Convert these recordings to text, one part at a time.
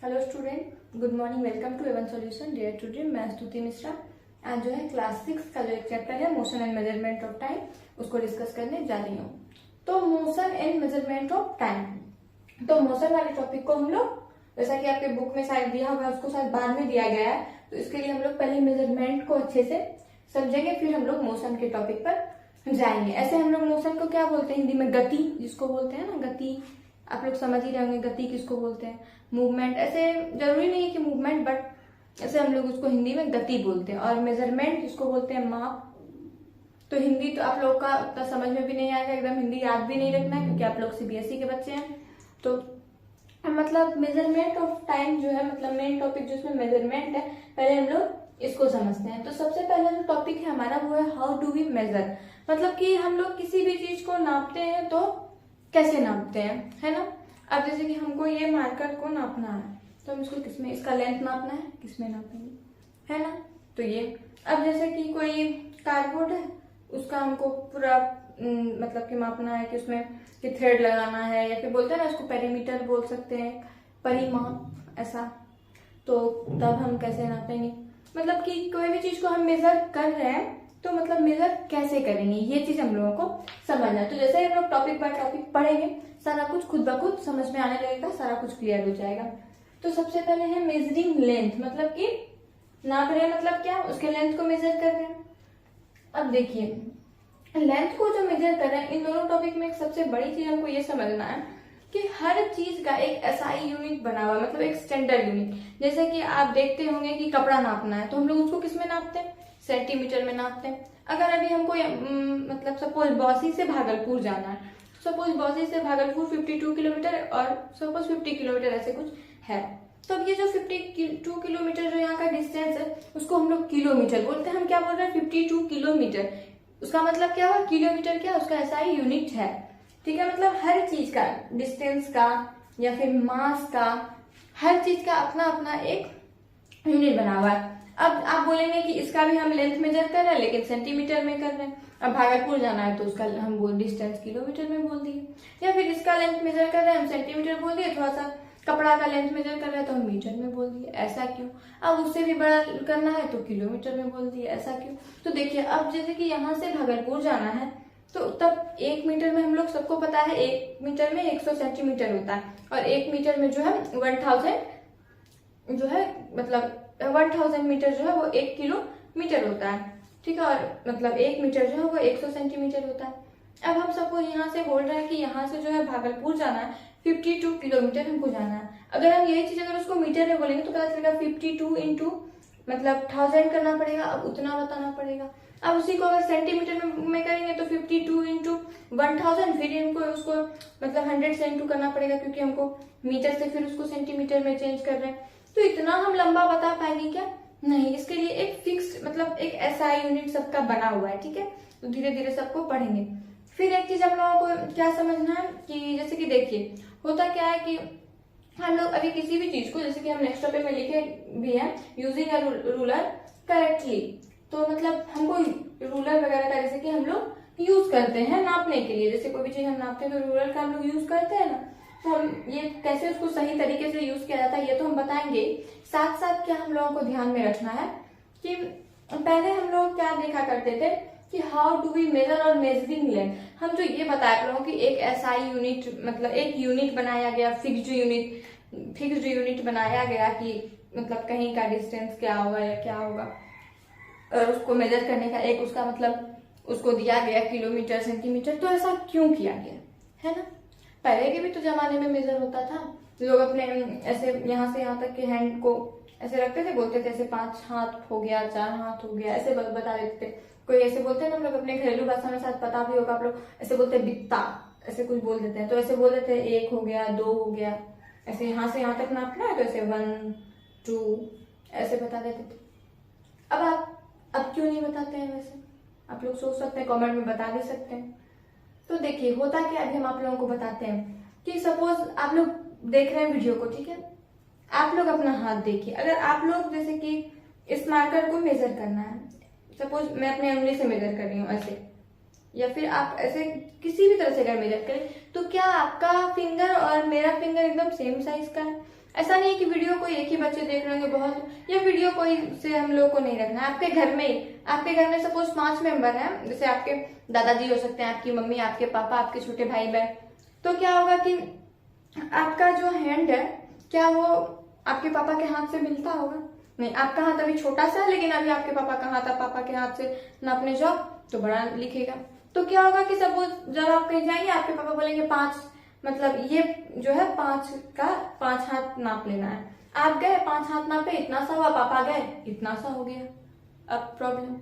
Hello student, good morning. Welcome to Avan solution. Dear student, मैं स्तुति मिश्रा आज जो है क्लास 6 का जो एक चैप्टर है motion and measurement of time, उसको डिस्कस करने जा रही हूँ। तो motion and measurement of time, तो मोशन वाले टॉपिक को हम लोग, जैसा कि आपके बुक में शायद दिया होगा, उसको शायद बाद में दिया गया है, तो इसके लिए हम लोग पहले मेजरमेंट को अच्छे से समझेंगे, फिर हम लोग मोशन के टॉपिक पर जाएंगे। ऐसे हम लोग मोशन को क्या बोलते हैं हिंदी में? गति, जिसको बोलते हैं ना गति, आप लोग समझ ही रहे होंगे गति किसको बोलते हैं। मूवमेंट, ऐसे जरूरी नहीं है कि मूवमेंट, बट ऐसे हम लोग उसको हिंदी में गति बोलते हैं। और मेजरमेंट जिसको बोलते हैं माप। तो हिंदी तो आप लोग का उतना समझ में भी नहीं आएगा, एकदम हिंदी याद भी नहीं रखना है क्योंकि आप लोग सीबीएसई के बच्चे हैं। तो मतलब मेजरमेंट ऑफ टाइम जो है, मतलब मेन टॉपिक जो इसमें मेजरमेंट है, पहले हम लोग इसको समझते हैं। तो सबसे पहला जो टॉपिक है हमारा वो है हाउ डू वी मेजर, मतलब कि हम लोग किसी भी चीज को नापते हैं तो कैसे नापते हैं, है ना। अब जैसे कि हमको ये मार्कर को नापना है तो हम इसको किसमें, इसका लेंथ नापना है, किसमें नापेंगे, है ना। तो ये अब जैसे कि कोई कार्डबोर्ड है, उसका हमको पूरा मतलब कि मापना है कि उसमें कि थ्रेड लगाना है, या फिर बोलते हैं ना उसको पेरीमीटर बोल सकते हैं, परिमाप ऐसा। तो तब हम कैसे नापेंगे, मतलब कि कोई भी चीज को हम मेजर कर रहे हैं तो मतलब मेजर कैसे करेंगे, ये चीज हम लोगों को समझना है। तो जैसे ही हम लोग टॉपिक बाय टॉपिक पढ़ेंगे, सारा कुछ खुद ब खुद समझ में आने लगेगा, सारा कुछ क्लियर हो जाएगा। तो सबसे पहले है मेजरिंग लेंथ, मतलब कि नाप रहे हैं, मतलब क्या, उसके लेंथ को मेजर कर रहे हैं। अब देखिए, लेंथ को जो मेजर कर रहे हैं, इन दोनों टॉपिक में एक सबसे बड़ी चीज हमको ये समझना है कि हर चीज का एक एसआई यूनिट बना हुआ, मतलब एक स्टैंडर्ड यूनिट। जैसे कि आप देखते होंगे कि कपड़ा नापना है तो हम लोग उसको किसमें नापते हैं? सेंटीमीटर में नापते हैं। अगर अभी हमको मतलब सपोज बौसी से भागलपुर जाना है, सपोज बौसी से भागलपुर 52 किलोमीटर और सपोज 50 किलोमीटर ऐसे कुछ है, तो अब ये जो 52 किलोमीटर जो यहाँ का डिस्टेंस है उसको हम लोग किलोमीटर बोलते हैं। हम क्या बोल रहे हैं? 52 किलोमीटर। उसका मतलब क्या हुआ? किलोमीटर क्या, उसका एसआई यूनिट है, ठीक है। मतलब हर चीज का, डिस्टेंस का या फिर मास का, हर चीज का अपना अपना एक यूनिट बना हुआ है। अब आप बोलेंगे कि इसका भी हम लेंथ मेजर कर रहे हैं लेकिन सेंटीमीटर में कर रहे हैं। अब भागलपुर जाना है तो उसका हम बोल डिस्टेंस किलोमीटर में बोल दिए, या फिर इसका लेंथ मेजर कर रहे हैं हम सेंटीमीटर बोल दिए, थोड़ा सा कपड़ा का लेंथ मेजर कर रहे हैं तो हम मीटर में बोल दिए। ऐसा क्यों? अब उससे भी बड़ा करना है तो किलोमीटर में बोल दिए। ऐसा क्यों? तो देखिए, अब जैसे कि यहाँ से भागलपुर जाना है तो तब 1 मीटर में हम लोग सबको पता है 1 मीटर में 100 सेंटीमीटर होता है, और 1 मीटर में जो है 1000 जो है, मतलब 1000 मीटर जो है वो 1 किलोमीटर होता है, ठीक है। और मतलब 1 मीटर जो है वो 100 सेंटीमीटर होता है। अब हम सपोज यहाँ से बोल रहे हैं कि यहाँ से जो है भागलपुर जाना है 52 किलोमीटर हमको जाना है। अगर हम यही चीज अगर उसको मीटर में बोलेंगे तो पता चलेगा 52 इंटू मतलब 1000 करना पड़ेगा, अब उतना बताना पड़ेगा। अब उसी को अगर सेंटीमीटर में करेंगे तो 52 इंटू 1000, फिर हमको उसको मतलब 100 से इंटू करना पड़ेगा क्योंकि हमको मीटर से फिर उसको सेंटीमीटर में चेंज कर रहे हैं। तो इतना हम लंबा बता पाएंगे क्या? नहीं। इसके लिए एक फिक्स मतलब एक एसआई यूनिट सबका बना हुआ है, ठीक है। तो धीरे धीरे सबको पढ़ेंगे। फिर एक चीज हम लोगों को क्या समझना है कि जैसे कि देखिए, होता क्या है कि हम लोग अभी किसी भी चीज को, जैसे कि हम नेक्स्ट टॉपिक में लिखे भी है यूजिंग अ रूलर करेक्टली, तो मतलब हमको रूलर वगैरह का जैसे कि हम लोग यूज करते हैं नापने के लिए। जैसे कोई भी चीज हम नापते हैं तो रूलर का हम लोग यूज करते हैं ना, तो हम ये कैसे उसको सही तरीके से यूज किया जाता है ये तो हम बताएंगे। साथ साथ क्या हम लोगों को ध्यान में रखना है कि पहले हम लोग क्या देखा करते थे कि हाउ डू वी मेजर और मेजरिंग लेंथ। हम जो ये बताया आप लोगों की एक एसआई यूनिट, मतलब एक यूनिट बनाया गया, फिक्स्ड यूनिट बनाया गया कि मतलब कहीं का डिस्टेंस क्या होगा या क्या होगा, और उसको मेजर करने का एक उसका मतलब उसको दिया गया किलोमीटर सेंटीमीटर। तो ऐसा क्यों किया गया, है ना। पहले के भी तो जमाने में मेजर होता था, लोग अपने ऐसे यहाँ से यहाँ तक के हैंड को ऐसे रखते थे, बोलते थे ऐसे 5 हाथ हो गया, 4 हाथ हो गया, ऐसे बता देते थे। कोई ऐसे बोलते हैं ना, हम लोग अपने घरेलू भाषा में शायद पता भी होगा आप लोग, ऐसे बोलते हैं बित्ता, ऐसे कुछ बोल देते हैं, तो ऐसे बोल देते हैं 1 हो गया, 2 हो गया, ऐसे यहाँ से यहाँ तक नापना है तो ऐसे 1 2 ऐसे बता देते थे। अब क्यों नहीं बताते हैं? वैसे आप लोग सोच सकते हैं, कमेंट में बता भी सकते हैं। तो देखिए, होता क्या, अभी हम आप लोगों को बताते हैं कि सपोज आप लोग देख रहे हैं वीडियो को, ठीक है। आप लोग अपना हाथ देखिए। अगर आप लोग जैसे कि इस मार्कर को मेजर करना है, सपोज मैं अपने उंगली से मेजर कर रही हूँ ऐसे, या फिर आप ऐसे किसी भी तरह से अगर मेजर करें, तो क्या आपका फिंगर और मेरा फिंगर एकदम सेम साइज का है? ऐसा नहीं है कि वीडियो को एक ही बच्चे देख रहे होंगे बहुत, या वीडियो कोई से हम लोग को नहीं रखना है। आपके घर में ही, आपके घर में सपोज 5 मेंबर हैं, जैसे आपके दादाजी हो सकते हैं, आपकी मम्मी, आपके पापा, आपके छोटे भाई बहन, तो क्या होगा कि आपका जो हैंड है क्या वो आपके पापा के हाथ से मिलता होगा? नहीं। आपका हाथ अभी छोटा सा है, लेकिन अभी आपके पापा का हाथ, आप पापा के हाथ से नापने जाओ तो बड़ा लिखेगा। तो क्या होगा कि सपोज जब आप कहीं जाएंगे, आपके पापा बोलेंगे 5, मतलब ये जो है 5 का 5 हाथ नाप लेना है। आप गए 5 हाथ नापे, इतना सा हुआ, पापा गए इतना सा हो गया। अब प्रॉब्लम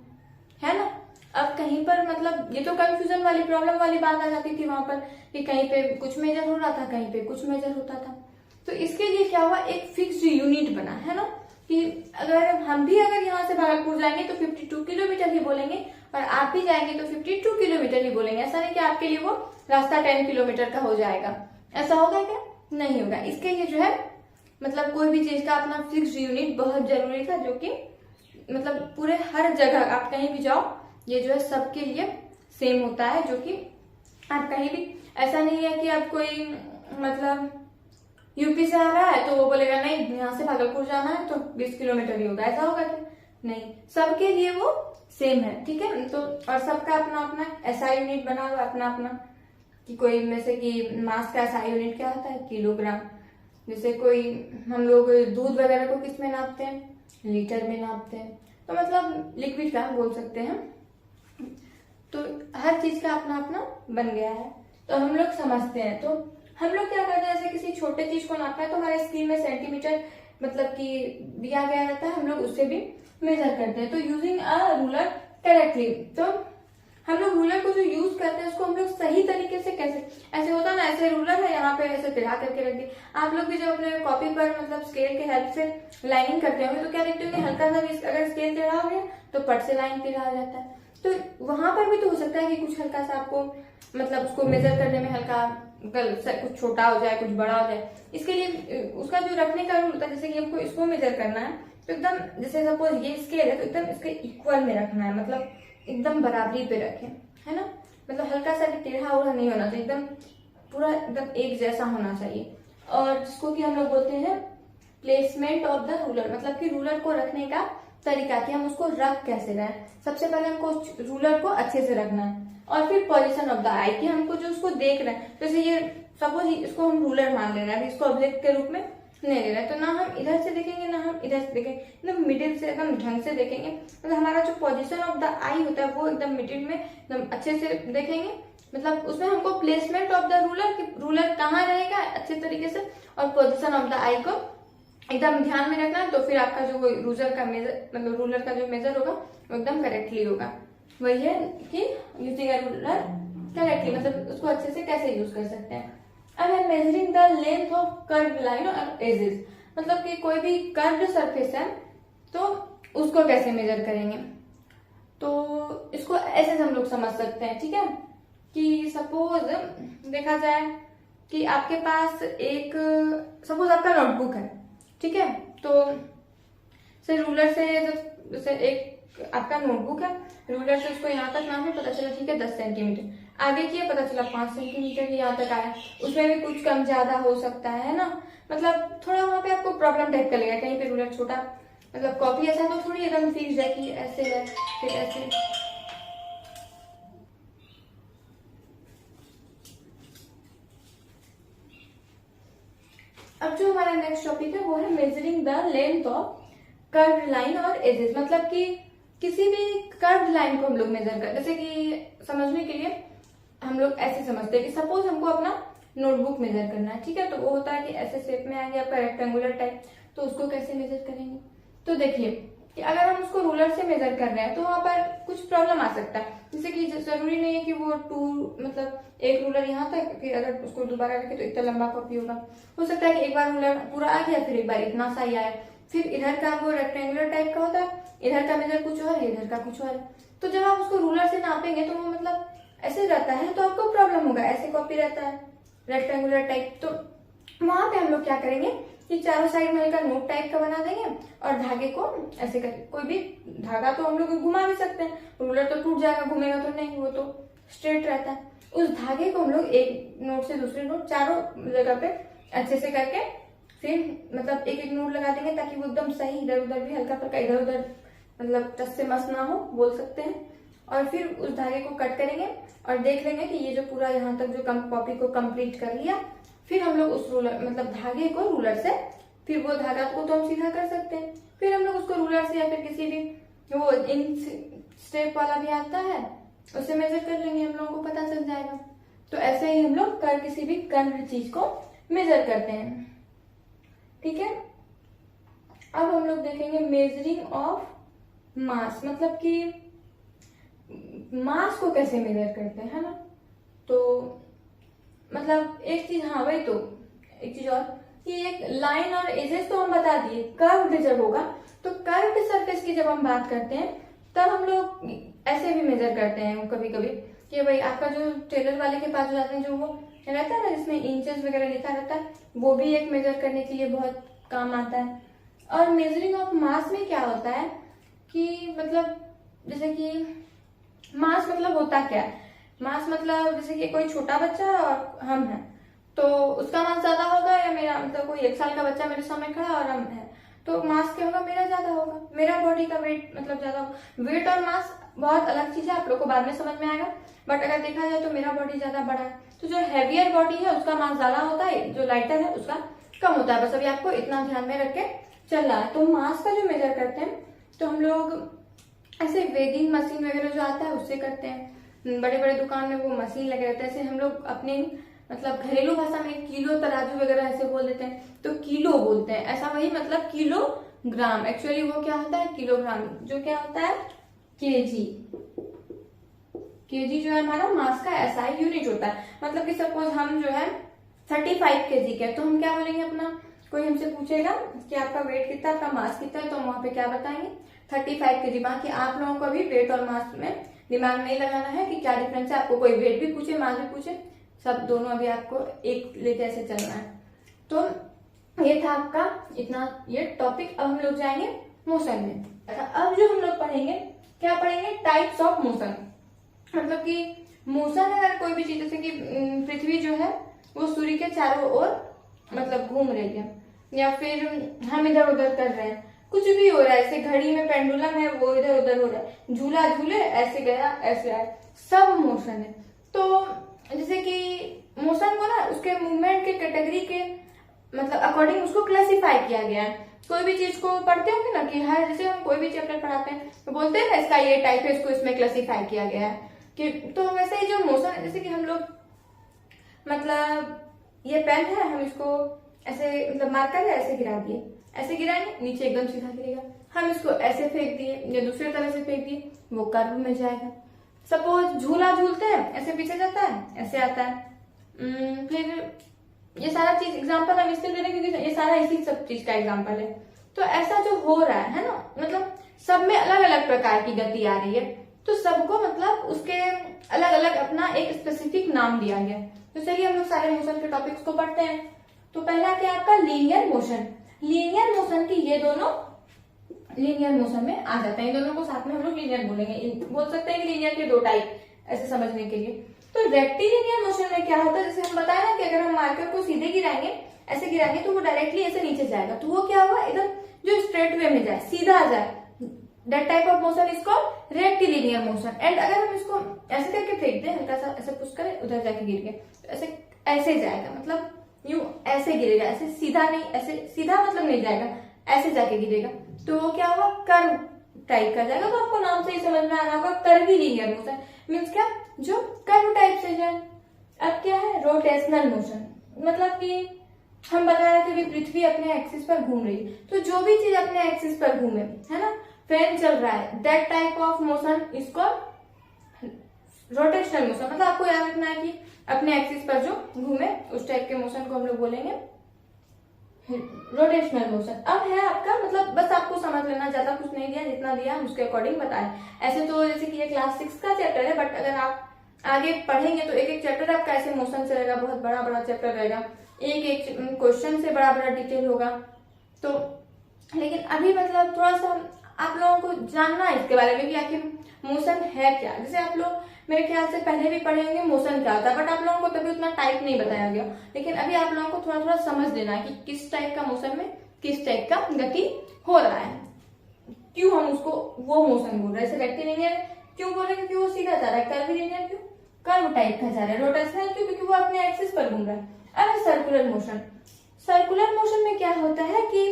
है ना। अब कहीं पर मतलब ये तो कंफ्यूजन वाली, प्रॉब्लम वाली बात आ जाती थी वहां पर कि कहीं पे कुछ मेजर हो रहा था, कहीं पे कुछ मेजर होता था। तो इसके लिए क्या हुआ, एक फिक्स्ड यूनिट बना है ना, कि अगर हम भी अगर यहाँ से भागलपुर जाएंगे तो 52 किलोमीटर ही बोलेंगे, और आप भी जाएंगे तो 52 किलोमीटर ही बोलेंगे। ऐसा नहीं कि आपके लिए वो रास्ता 10 किलोमीटर का हो जाएगा, ऐसा होगा क्या? नहीं होगा। इसके लिए जो है मतलब कोई भी चीज का अपना फिक्स्ड यूनिट बहुत जरूरी था, जो कि मतलब पूरे हर जगह आप कहीं भी जाओ ये जो है सबके लिए सेम होता है। जो कि आप कहीं भी, ऐसा नहीं है कि आप कोई मतलब यूपी से आ रहा है तो वो बोलेगा नहीं यहाँ से भागलपुर जाना है तो 20 किलोमीटर ही होगा, ऐसा होगा क्या? नहीं, सबके लिए वो सेम है, ठीक है। तो और सबका अपना अपना एसआई यूनिट बना हुआ, अपना अपना, कि कोई में से कि मास का एसआई यूनिट क्या होता है, किलोग्राम। जैसे कोई हम लोग दूध वगैरह को किस में नापते हैं, लीटर में नापते हैं। तो मतलब लिक्विड का बोल सकते हैं। तो हर चीज का अपना अपना बन गया है, तो हम लोग समझते हैं। तो हम लोग क्या करते हैं, जैसे किसी छोटे चीज को नापना है तो हमारे स्क्रीन में सेंटीमीटर मतलब कि दिया गया रहता है, हम लोग उससे भी मेजर करते हैं। तो यूजिंग अ रूलर करेक्टली, तो हम लोग रूलर को जो यूज करते हैं उसको हम लोग सही तरीके से कैसे, ऐसे होता है ना, ऐसे रूलर है यहाँ पे ऐसे टिढ़ा करके रख दी। आप लोग भी जब अपने कॉपी पर मतलब स्केल के हेल्प से लाइनिंग करते होंगे तो क्या देखते होंगे, हल्का सा अगर स्केल टेढ़ा हो गया तो पट से लाइन टेढ़ा आ जाता है। तो वहां पर भी तो हो सकता है कि कुछ हल्का सा आपको मतलब उसको मेजर करने में हल्का कुछ छोटा हो जाए, कुछ बड़ा हो जाए। इसके लिए उसका जो रखने का रूल होता है, जैसे कि हमको इसको मेजर करना है तो एकदम, जैसे सपोज ये स्केल है तो एकदम इसके इक्वल में रखना है, मतलब एकदम बराबरी पे रखें, है ना। मतलब हल्का सा भी टेढ़ा उड़ा नहीं होना चाहिए, एकदम पूरा एकदम एक जैसा होना चाहिए। और जिसको कि हम लोग बोलते हैं प्लेसमेंट ऑफ द रूलर, मतलब कि रूलर को रखने का तरीका, कि हम उसको रख कैसे रहे हैं। सबसे पहले हमको रूलर को अच्छे से रखना है, और फिर पोजीशन ऑफ द आई, कि हमको जो उसको देख रहे हैं, जैसे ये सपोज इसको हम रूलर मान ले रहे हैं, इसको ऑब्जेक्ट के रूप में नहीं ले रहे हैं, तो ना हम इधर से देखेंगे ना हम इधर से देखेंगे, एकदम मिडिल से एकदम ढंग से देखेंगे। मतलब हमारा जो पोजीशन ऑफ द आई होता है वो एकदम मिडिल में एकदम अच्छे से देखेंगे। मतलब उसमें हमको प्लेसमेंट ऑफ द रूलर, कि रूलर कहाँ रहेगा अच्छे तरीके से, और पोजीशन ऑफ द आई को एकदम ध्यान में रखना। तो फिर आपका जो रूलर का मेजर, मतलब रूलर का जो मेजर होगा वो एकदम करेक्टली होगा। वही है कि यूजिंग अ रूलर करेक्टली, मतलब उसको अच्छे से कैसे यूज कर सकते हैं। अब है measuring the length of curve line और एजेस, मतलब कि कोई भी कर्व्ड सरफेस है तो उसको कैसे मेजर करेंगे। तो इसको ऐसे हम लोग समझ सकते हैं, ठीक है, कि सपोज देखा जाए कि आपके पास एक, सपोज आपका नोटबुक है, ठीक है, तो से रूलर से जैसे एक आपका नोटबुक है, रूलर से उसको यहाँ तक नापे, पता चला ठीक है 10 सेंटीमीटर, आगे किया पता चला 5 सेंटीमीटर ही यहाँ तक आया। उसमें भी कुछ कम ज्यादा हो सकता है ना, मतलब थोड़ा वहां पे आपको प्रॉब्लम टाइप का लगेगा। कहीं पे रूलर छोटा, मतलब कॉपी ऐसा तो थोड़ी एकदम फिक्स है कि ऐसे है फिर ऐसे। अब जो हमारा नेक्स्ट टॉपिक है वो है measuring the length of curved line और एजेस, मतलब कि किसी भी कर्व्ड लाइन को हम लोग मेजर कर, जैसे कि समझने के लिए हम लोग ऐसे समझते हैं कि सपोज हमको अपना नोटबुक मेजर करना है, ठीक है, तो वो होता है कि ऐसे शेप में आ गया आपका रेक्टेंगुलर टाइप, तो उसको कैसे मेजर करेंगे। तो देखिए कि अगर हम उसको रूलर से मेजर कर रहे हैं तो वहां पर कुछ प्रॉब्लम आ सकता है, जैसे कि जरूरी नहीं है कि वो मतलब एक रूलर यहाँ तक, फिर अगर उसको दोबारा रखे तो इतना लंबा कॉपी होगा। हो सकता है कि एक बार रूलर पूरा आ गया, फिर एक बार इतना सा ही आया, फिर इधर का वो रेक्टेंगुलर टाइप का होता है, इधर का मेजर कुछ और है, इधर का कुछ और है। तो जब आप उसको रूलर से नापेंगे तो वो मतलब ऐसे रहता है तो आपको प्रॉब्लम होगा, ऐसे कॉपी रहता है रेक्टेंगुलर टाइप। तो वहां पे हम लोग क्या करेंगे कि चारों साइड में हल्का नोट टाइप का बना देंगे, और धागे को ऐसे करके, कोई भी धागा तो हम लोग घुमा भी सकते हैं, रूलर तो टूट जाएगा, घूमेगा तो नहीं, वो तो स्ट्रेट रहता है। उस धागे को हम लोग एक नोट से दूसरे नोट चारों जगह पे अच्छे से करके फिर मतलब एक एक नोट लगा देंगे ताकि वो एकदम सही, इधर उधर भी हल्का फुल्का इधर उधर मतलब टच से मस ना हो, बोल सकते हैं। और फिर उस धागे को कट करेंगे और देख लेंगे कि ये जो पूरा यहाँ तक जो कॉपी को कंप्लीट कर लिया। फिर हम लोग उस रूलर मतलब धागे को रूलर से, फिर वो धागा को तो हम सीधा कर सकते हैं, फिर हम लोग उसको रूलर से या फिर किसी भी वो इन स्टेप वाला भी आता है उससे मेजर कर लेंगे, हम लोगों को पता चल जाएगा। तो ऐसे ही हम लोग किसी भी कर्व चीज को मेजर करते हैं। ठीक है, अब हम लोग देखेंगे मेजरिंग ऑफ मास, मतलब कि मास को कैसे मेजर करते हैं, है ना। तो मतलब एक चीज, हाँ वही तो, एक चीज और कि एक लाइन और एजेस तो हम बता दिए, कर्व्ड जब होगा तो कर्व्ड सरफेस की जब हम बात करते हैं तब हम लोग ऐसे भी मेजर करते हैं कभी कभी कि भाई आपका जो टेलर वाले के पास जाते हैं जो वो रहता है ना जिसमें इंचेस वगैरह लिखा रहता है, वो भी एक मेजर करने के लिए बहुत काम आता है। और मेजरिंग ऑफ मास में क्या होता है कि मतलब जैसे कि मास मतलब होता क्या है, मास मतलब जैसे कि कोई छोटा बच्चा और हम हैं तो उसका मास ज्यादा होगा, या मेरा मतलब कोई 1 साल का बच्चा मेरे सामने खड़ा और हम है तो मास क्या होगा, मेरा ज्यादा होगा, मेरा बॉडी का वेट मतलब ज्यादा होगा। वेट और मास बहुत अलग चीज है, आप लोग को बाद में समझ में आएगा, बट अगर देखा जाए तो मेरा बॉडी ज्यादा बड़ा है तो जो हैवियर बॉडी है उसका मास ज्यादा होता है, जो लाइटर है उसका कम होता है। बस अभी आपको इतना ध्यान में रख के चलना है। तो मास का जो मेजर करते हैं तो हम लोग ऐसे वेगिंग मशीन वगैरह जो आता है उससे करते हैं, बड़े बड़े दुकान में वो मशीन लगे रहते हैं। ऐसे हम लोग अपने मतलब घरेलू भाषा में किलो तराजू वगैरह ऐसे बोल देते हैं तो किलो बोलते हैं, ऐसा वही मतलब किलोग्राम, एक्चुअली वो क्या होता है किलोग्राम, जो क्या होता है केजी। केजी जो है हमारा मास का ऐसा यूनिट होता है। मतलब कि सपोज हम जो है 35 केजी के, तो हम क्या बोलेंगे अपना, कोई हमसे पूछेगा कि आपका वेट कितना, आपका मास कितना है, तो हम वहां पे क्या बताएंगे 35 केजी। बाकी आप लोगों को अभी वेट और मास में दिमाग नहीं लगाना है कि क्या डिफरेंस है, आपको कोई वेट भी पूछे मास भी पूछे, सब दोनों अभी आपको एक लेके ऐसे चलना है। तो ये था आपका इतना ये टॉपिक। अब हम लोग जाएंगे मोशन में। अब जो हम लोग पढ़ेंगे क्या पढ़ेंगे, टाइप्स ऑफ मोशन। मतलब कि मोशन अगर कोई भी चीज जैसे कि पृथ्वी जो है वो सूर्य के चारों ओर मतलब घूम रही है, या फिर हम इधर उधर कर रहे हैं, कुछ भी हो रहा है, ऐसे घड़ी में पेंडुलम है वो इधर उधर हो रहा है, झूला झूले ऐसे गया ऐसे आया, सब मोशन है। तो जैसे कि मोशन को ना उसके मूवमेंट के कैटेगरी के मतलब अकॉर्डिंग उसको क्लासिफाई किया गया है। कोई भी चीज को पढ़ते होंगे ना कि हर जैसे हम कोई भी चैप्टर पढ़ाते हैं तो बोलते हैं ना इसका ये टाइप है, इसको इसमें क्लासिफाई किया गया है कि, तो वैसे ही जो मोशन है जैसे कि हम लोग मतलब ये पेन है, हम इसको ऐसे मतलब मार्कर है ऐसे गिरा दिए, ऐसे गिराएंगे नीचे एकदम सीधा गिरेगा, हम इसको ऐसे फेंक दिए या दूसरे तरह से फेंक दिए वो कर्व में जाएगा। सपोज झूला झूलते हैं ऐसे पीछे जाता है ऐसे आता है। फिर ये सारा चीज एग्जांपल हम इसलिए दे रहे हैं क्योंकि ये सारा इसी सब चीज का एग्जांपल है। तो ऐसा जो हो रहा है ना, मतलब सब में अलग अलग प्रकार की गति आ रही है, तो सबको मतलब उसके अलग अलग अपना एक स्पेसिफिक नाम दिया गया। तो चलिए हम लोग सारे मोशन के टॉपिक्स को पढ़ते हैं। तो पहला क्या आपका लीनियर मोशन। लीनियर मोशन की ये दोनों लीनियर मोशन में आ जाते हैं, इन दोनों को साथ में हम लोग लीनियर बोलेंगे, बोल सकते हैं कि लीनियर के 2 टाइप ऐसे समझने के लिए। तो रेक्टिलिनियर मोशन में क्या होता है, जैसे हम बताया ना कि अगर हम मार्कर को सीधे गिराएंगे ऐसे गिराएंगे तो वो डायरेक्टली ऐसे नीचे जाएगा, तो वो क्या होगा एकदम जो स्ट्रेट वे में जाए, सीधा आ जाए, that type of motion is called rectilinear motion. And अगर हम इसको ऐसे करके फेंक दें, हल्का सा ऐसे पुश करें, उधर जाके गिर गया, तो ऐसे ऐसे जाएगा, मतलब यूं ऐसे गिरेगा, ऐसे सीधा नहीं, ऐसे सीधा मतलब नहीं जाएगा, ऐसे जाके गिरेगा, तो वो क्या होगा कर्व टाइप का जाएगा। तो आपको नाम से ही समझ में आ रहा होगा कर्वीलिनियर मोशन मीन्स क्या, जो कर्व टाइप से जाए। अब क्या है रोटेशनल मोशन, मतलब कि हम बता रहे थे भी पृथ्वी अपने एक्सिस पर घूम रही है, तो जो भी चीज अपने एक्सिस पर घूमे, है ना, फैन चल रहा है, दैट टाइप ऑफ मोशन इसको रोटेशनल मोशन, मतलब आपको याद रखना है कि अपने एक्सिस पर जो घूमे उस टाइप के मोशन को हम लोग बोलेंगे रोटेशनल मोशन। अब है आपका मतलब बस आपको समझ लेना, ज्यादा कुछ नहीं दिया, जितना दिया हम उसके अकॉर्डिंग बताएं। ऐसे तो जैसे कि ये क्लास 6 का चैप्टर है, बट अगर आप आगे पढ़ेंगे तो एक एक चैप्टर आपका ऐसे मोशन से रहेगा, बहुत बड़ा बड़ा चैप्टर रहेगा, एक एक क्वेश्चन से बड़ा बड़ा डिटेल होगा। तो लेकिन अभी मतलब थोड़ा सा आप लोगों को जानना है इसके बारे में कि आखिर मोशन है क्या। जैसे आप लोग मेरे ख्याल से पहले भी पढ़े होंगे मोशन क्या होता है, बट आप लोगों को तभी उतना टाइप नहीं बताया गया। लेकिन अभी आप लोगों को थोड़ा थोड़ा समझ लेना है कि किस टाइप का मोशन में किस टाइप का गति हो रहा है, क्यों हम उसको वो मोशन बोल रहे हैं। जैसे रेक्टिलिनियर क्यों बोल रहे हैं, क्योंकि वो सीधा जा रहा है। कर्वीलिनियर क्यों, कर्व टाइप का जा रहा है। रोटेशनल क्यों, क्योंकि वो अपने एक्सिस पर घूम रहा है। अब सर्कुलर मोशन, सर्कुलर मोशन में क्या होता है कि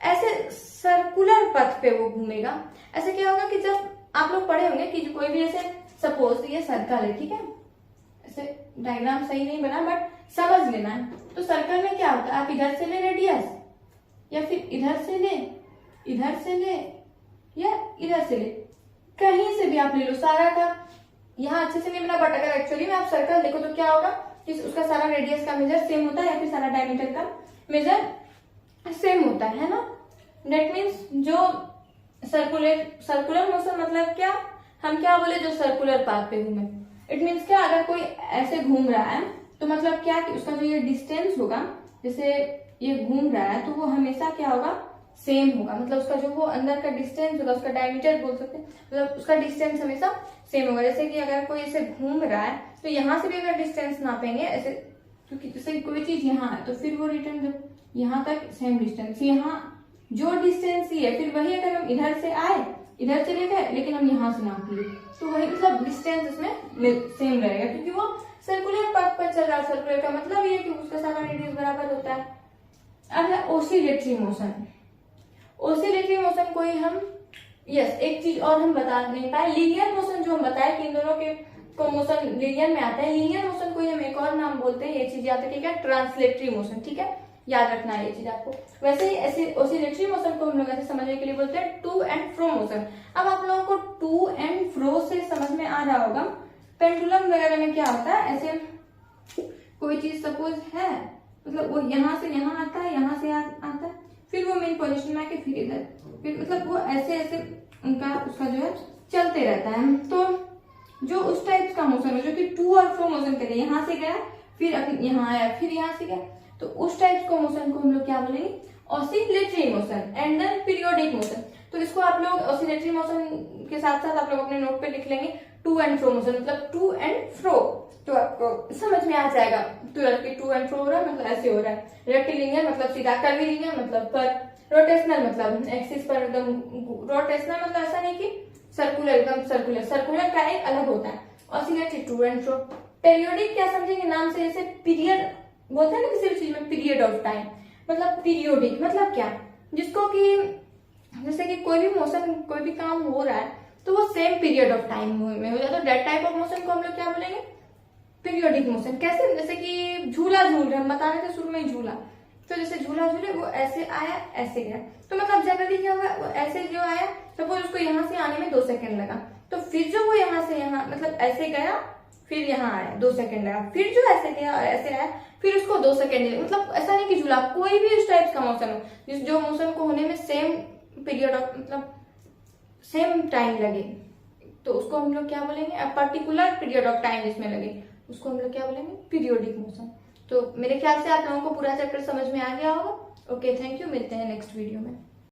ऐसे सर्कुलर पथ पे वो घूमेगा। ऐसे क्या होगा कि जब आप लोग पढ़े होंगे कि जो कोई भी ऐसे सपोज ये सर्कल है, ठीक है, ऐसे डायग्राम सही नहीं बना बट समझ लेना है। तो सर्कल में क्या होता है, आप इधर से ले रेडियस या फिर इधर से ले, इधर से ले या इधर से ले, कहीं से भी आप ले लो सारा का। यहाँ अच्छे से नहीं बना बट अगर एक्चुअली में आप सर्कल देखो तो क्या होगा कि उसका सारा रेडियस का मेजर सेम होता है या फिर सारा डायमीटर का मेजर सेम होता है ना। डेट मीन्स जो सर्कुलर मोशन मतलब क्या, हम क्या बोले, जो सर्कुलर पाथ पे घूमे। इट मीन्स क्या, अगर कोई ऐसे घूम रहा है तो मतलब क्या कि उसका जो ये डिस्टेंस होगा, जैसे ये घूम रहा है तो वो हमेशा क्या होगा, सेम होगा। मतलब उसका जो वो अंदर का डिस्टेंस होगा, उसका डायमीटर बोल सकते हैं, मतलब उसका डिस्टेंस हमेशा सेम होगा। जैसे कि अगर कोई ऐसे घूम रहा है तो यहाँ से भी अगर डिस्टेंस नापेंगे ऐसे, क्योंकि जैसे कोई चीज यहाँ है तो फिर वो रिटर्न जब यहाँ तक सेम डिस्टेंस, यहाँ जो डिस्टेंस ही है, फिर वही अगर हम इधर से आए, इधर से ले गए लेकिन हम यहाँ से नाप लिए तो वही मतलब डिस्टेंस इसमें सेम रहेगा, क्योंकि वो सर्कुलर पाथ पर चल रहा है। सर्कुलर का मतलब ये है कि उसका सारा रेडियस बराबर होता है। अब है ओसिलेटरी मोशन। ओसिलेटरी मोशन कोई हम एक चीज और हम बता नहीं पाए, लीनियर मोशन जो हम बताए कि इन दोनों के को मोशन लीनियर में आता है। लीनियर मोशन को हम एक और नाम बोलते हैं, ये चीज याद रखिएगा, ट्रांसलेटरी मोशन, ठीक है, याद रखना है ये चीज आपको। वैसे ही ऐसे ओसिलेटरी मोशन को हम लोग ऐसे समझने के लिए बोलते हैं टू एंड फ्रो मोशन। अब आप लोगों को टू एंड फ्रो से समझ में आ रहा होगा, पेंडुलम वगैरह में क्या होता है, ऐसे कोई चीज सपोज है, मतलब वो यहाँ से यहाँ आता है, यहाँ से आता है, फिर वो मेन पोजिशन में आके फिर इधर, फिर मतलब वो ऐसे ऐसे उनका उसका जो है चलते रहता है। तो जो उस टाइप का मोशन है जो कि टू और फ्रो मोशन करे, यहाँ से गया फिर यहाँ आया फिर यहाँ से गया, तो उस टाइप को मोशन को हम लोग क्या बोलेंगे, oscillatory motion and then periodic motion. तो इसको आप लोग ऑसिलेटरी मोशन के साथ साथ आप लोग अपने नोट पे लिख लेंगे टू एंड फ्रो मोशन, मतलब टू एंड फ्रो, तो आपको समझ में आ जाएगा तुरंत कि टू एंड फ्रो हो रहा है मतलब ऐसे हो रहा है। रेक्टिलिनियर मतलब सीधा, कर्वीलिनियर मतलब पर, रोटेशनल मतलब एक्सिस पर एकदम, रोटेशनल मतलब ऐसा नहीं कि सर्कुलर एकदम सर्कुलर, सर्कुलर का एक अलग होता है। Oscillatory to and fro. Periodic क्या समझेंगे नाम से, जैसे पीरियड बोलते हैं ना किसी भी चीज में, पीरियड ऑफ टाइम, मतलब पीरियोडिक मतलब क्या, जिसको कि जैसे कि कोई भी मोशन कोई भी काम हो रहा है तो वो सेम पीरियड ऑफ टाइम में हो जाता है। दैट टाइप ऑफ मोशन को हम लोग क्या बोलेंगे, पीरियोडिक मोशन। कैसे, जैसे कि झूला झूल रहे, हम बता रहे थे शुरू में ही झूला, तो जैसे झूला झूले वो ऐसे आया ऐसे गया, तो मतलब जनरली क्या हुआ, वो ऐसे जो आया सपोज उसको यहाँ से आने में 2 सेकंड लगा, तो फिर जो वो यहाँ से यहाँ मतलब ऐसे गया फिर यहाँ आया 2 सेकंड लगा, फिर जो ऐसे गया और ऐसे आया फिर उसको 2 सेकंड लगे। मतलब ऐसा नहीं कि झूला, कोई भी इस टाइप का मोशन हो जिस जो मोशन को होने में सेम पीरियड ऑफ मतलब सेम टाइम लगे, तो उसको हम लोग क्या बोलेंगे, पर्टिकुलर पीरियड ऑफ टाइम जिसमें लगे उसको हम लोग क्या बोलेंगे, पीरियोडिक मोशन। तो मेरे ख्याल से आप लोगों को पूरा चैप्टर समझ में आ गया होगा। ओके, थैंक यू, मिलते हैं नेक्स्ट वीडियो में।